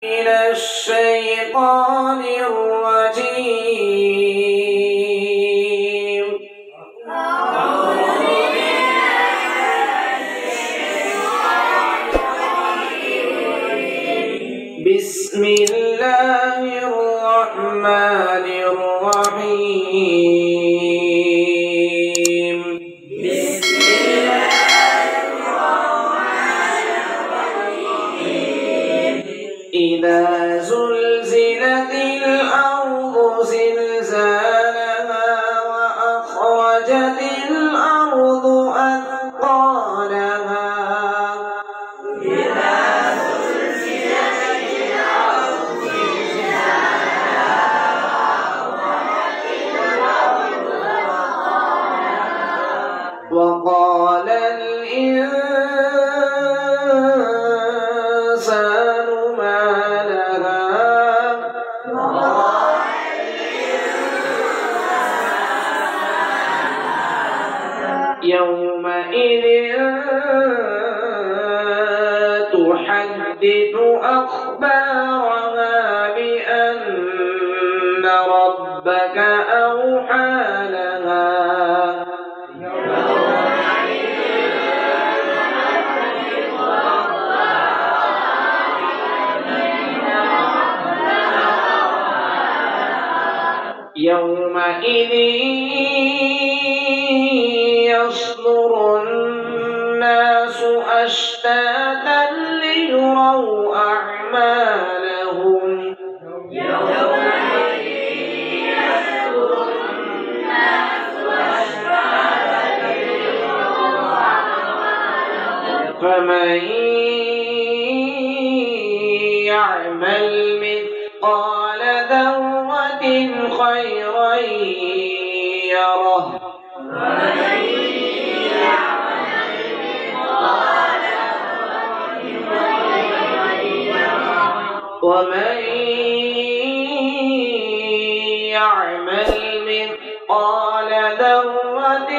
من الشيطان الرجيم. بسم الله الرحمن الرحيم. بسم الله الرحمن الرحيم. إذا زلزلت الأرض زلزالها وأخرجت الأرض أثقالها. وقال الإنسان ما لها يومئذ تحدث أخبارها بأن ربك أوحى لها. يومئذ يصدر الناس أشتاتا ليروا أعمالهم. يومئذ يصدر الناس أشتاتا ليروا أعمالهم. فمن يعمل مثقال ذرة خيرا يره. ومن يعمل مثقال ذرة خيرا يره. ومن يعمل مثقال ذرة